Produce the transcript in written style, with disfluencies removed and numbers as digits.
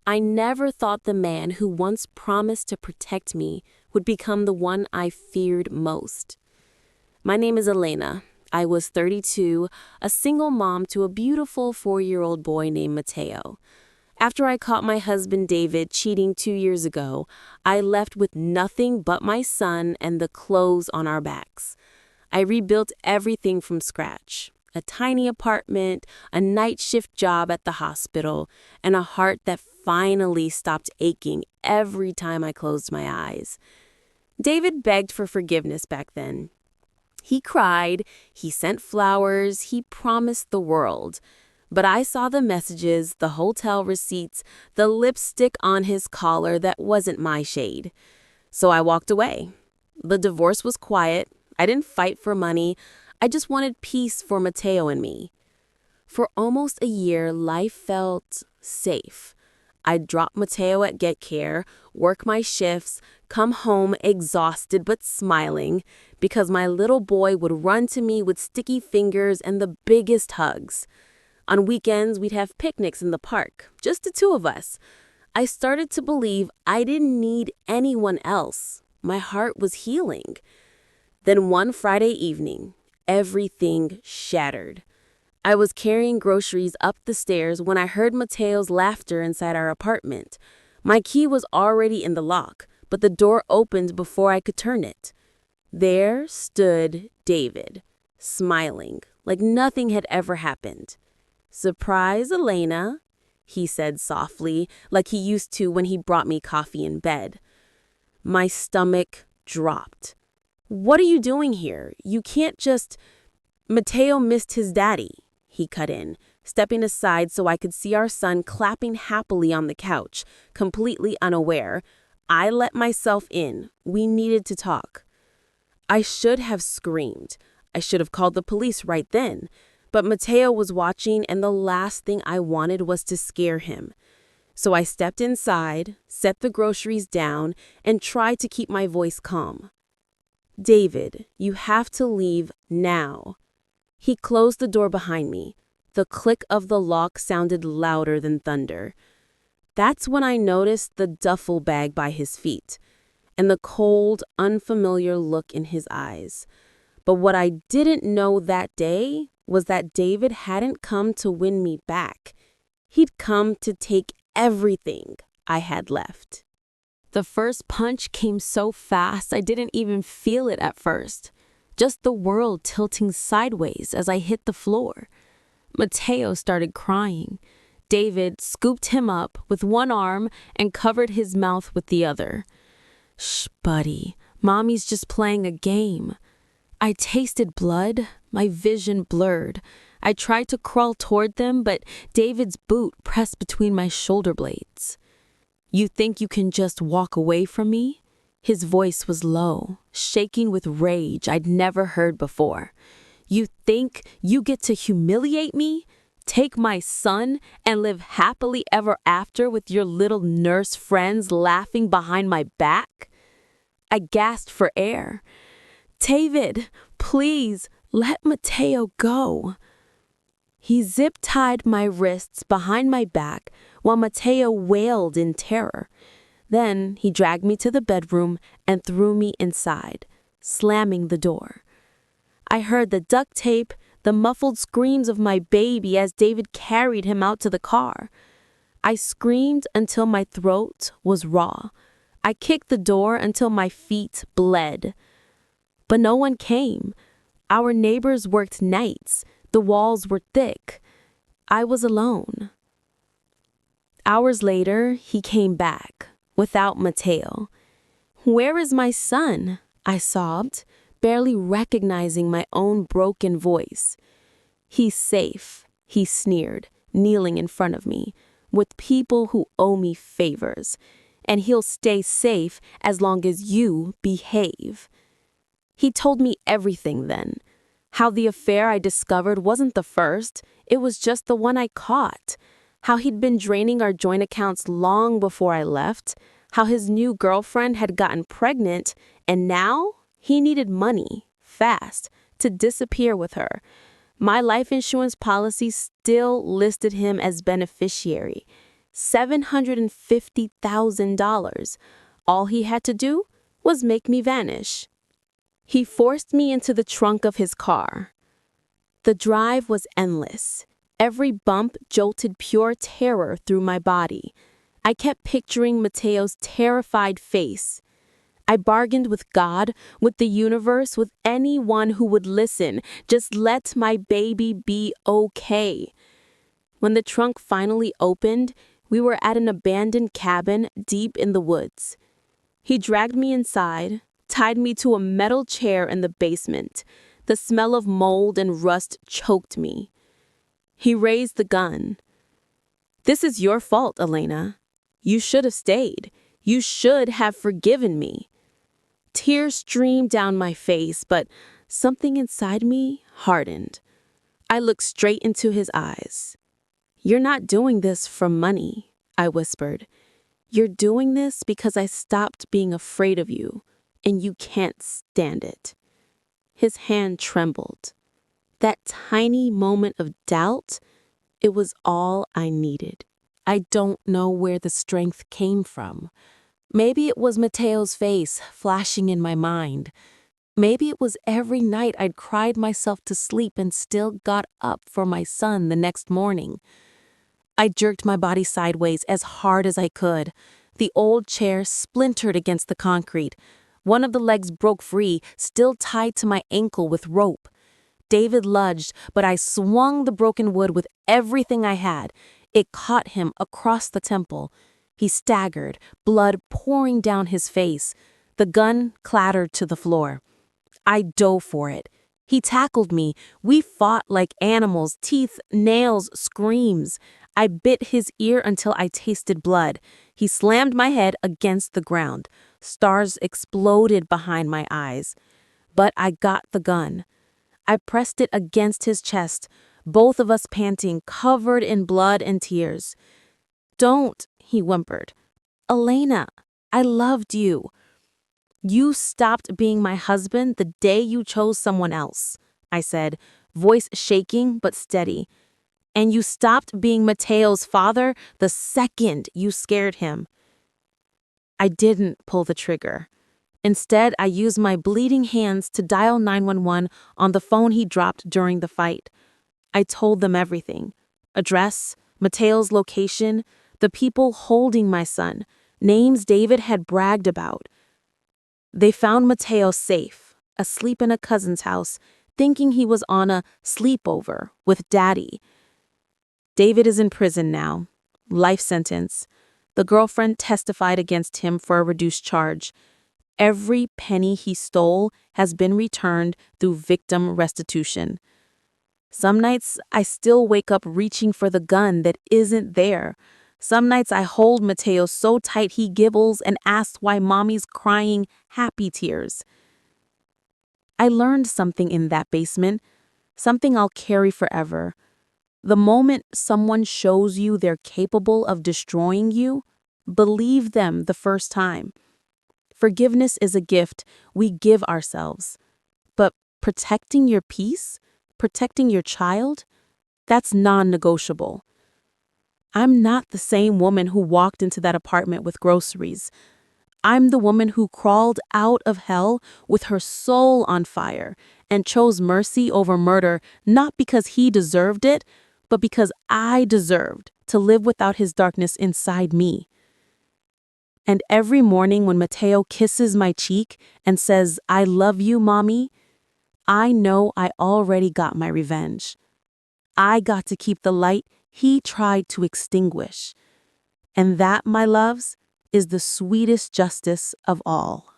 I never thought the man who once promised to protect me would become the one I feared most. My name is Elena. I was 32, a single mom to a beautiful 4-year-old boy named Mateo. After I caught my husband David cheating 2 years ago, I left with nothing but my son and the clothes on our backs. I rebuilt everything from scratch. A tiny apartment, a night shift job at the hospital, and a heart that finally stopped aching every time I closed my eyes. David begged for forgiveness back then. He cried, he sent flowers, he promised the world. But I saw the messages, the hotel receipts, the lipstick on his collar that wasn't my shade. So I walked away. The divorce was quiet. I didn't fight for money. I just wanted peace for Mateo and me. For almost a year, life felt safe. I'd drop Mateo at Get Care, work my shifts, come home exhausted but smiling, because my little boy would run to me with sticky fingers and the biggest hugs. On weekends, we'd have picnics in the park, just the two of us. I started to believe I didn't need anyone else. My heart was healing. Then one Friday evening, everything shattered. I was carrying groceries up the stairs when I heard Mateo's laughter inside our apartment. My key was already in the lock, but the door opened before I could turn it. There stood David, smiling, like nothing had ever happened. "Surprise, Elena," he said softly, like he used to when he brought me coffee in bed. My stomach dropped. "What are you doing here? You can't just—" "Mateo missed his daddy," he cut in, stepping aside so I could see our son clapping happily on the couch, completely unaware. I let myself in. We needed to talk. I should have screamed. I should have called the police right then. But Mateo was watching, and the last thing I wanted was to scare him. So I stepped inside, set the groceries down, and tried to keep my voice calm. "David, you have to leave now." He closed the door behind me. The click of the lock sounded louder than thunder. That's when I noticed the duffel bag by his feet and the cold, unfamiliar look in his eyes. But what I didn't know that day was that David hadn't come to win me back. He'd come to take everything I had left. The first punch came so fast I didn't even feel it at first. Just the world tilting sideways as I hit the floor. Mateo started crying. David scooped him up with one arm and covered his mouth with the other. "Shh, buddy. Mommy's just playing a game." I tasted blood. My vision blurred. I tried to crawl toward them, but David's boot pressed between my shoulder blades. "You think you can just walk away from me?" His voice was low, shaking with rage I'd never heard before. "You think you get to humiliate me? Take my son and live happily ever after with your little nurse friends laughing behind my back?" I gasped for air. "David, please, let Mateo go." He zip-tied my wrists behind my back while Mateo wailed in terror. Then he dragged me to the bedroom and threw me inside, slamming the door. I heard the duct tape, the muffled screams of my baby as David carried him out to the car. I screamed until my throat was raw. I kicked the door until my feet bled. But no one came. Our neighbors worked nights. The walls were thick. I was alone. Hours later, he came back, without Mateo. "Where is my son?" I sobbed, barely recognizing my own broken voice. "He's safe," he sneered, kneeling in front of me, "with people who owe me favors. And he'll stay safe as long as you behave." He told me everything then. How the affair I discovered wasn't the first, it was just the one I caught. How he'd been draining our joint accounts long before I left. How his new girlfriend had gotten pregnant, and now he needed money, fast, to disappear with her. My life insurance policy still listed him as beneficiary. $750,000. All he had to do was make me vanish. He forced me into the trunk of his car. The drive was endless. Every bump jolted pure terror through my body. I kept picturing Mateo's terrified face. I bargained with God, with the universe, with anyone who would listen. Just let my baby be okay. When the trunk finally opened, we were at an abandoned cabin deep in the woods. He dragged me inside, tied me to a metal chair in the basement. The smell of mold and rust choked me. He raised the gun. "This is your fault, Elena. You should have stayed. You should have forgiven me." Tears streamed down my face, but something inside me hardened. I looked straight into his eyes. "You're not doing this for money," I whispered. "You're doing this because I stopped being afraid of you, and you can't stand it." His hand trembled. That tiny moment of doubt, it was all I needed. I don't know where the strength came from. Maybe it was Mateo's face flashing in my mind. Maybe it was every night I'd cried myself to sleep and still got up for my son the next morning. I jerked my body sideways as hard as I could. The old chair splintered against the concrete. One of the legs broke free, still tied to my ankle with rope. David lunged, but I swung the broken wood with everything I had. It caught him across the temple. He staggered, blood pouring down his face. The gun clattered to the floor. I dove for it. He tackled me. We fought like animals, teeth, nails, screams. I bit his ear until I tasted blood. He slammed my head against the ground. Stars exploded behind my eyes. But I got the gun. I pressed it against his chest, both of us panting, covered in blood and tears. "Don't," he whimpered. "Elena, I loved you." "You stopped being my husband the day you chose someone else," I said, voice shaking but steady. "And you stopped being Mateo's father the second you scared him." I didn't pull the trigger. Instead, I used my bleeding hands to dial 911 on the phone he dropped during the fight. I told them everything: address, Mateo's location, the people holding my son, names David had bragged about. They found Mateo safe, asleep in a cousin's house, thinking he was on a sleepover with Daddy. David is in prison now. Life sentence. The girlfriend testified against him for a reduced charge. Every penny he stole has been returned through victim restitution. Some nights I still wake up reaching for the gun that isn't there. Some nights I hold Mateo so tight he gibbles and asks why mommy's crying happy tears. I learned something in that basement, something I'll carry forever. The moment someone shows you they're capable of destroying you, believe them the first time. Forgiveness is a gift we give ourselves. But protecting your peace, protecting your child, that's non-negotiable. I'm not the same woman who walked into that apartment with groceries. I'm the woman who crawled out of hell with her soul on fire and chose mercy over murder, not because he deserved it, but because I deserved to live without his darkness inside me. And every morning when Mateo kisses my cheek and says, "I love you, Mommy," I know I already got my revenge. I got to keep the light he tried to extinguish. And that, my loves, is the sweetest justice of all.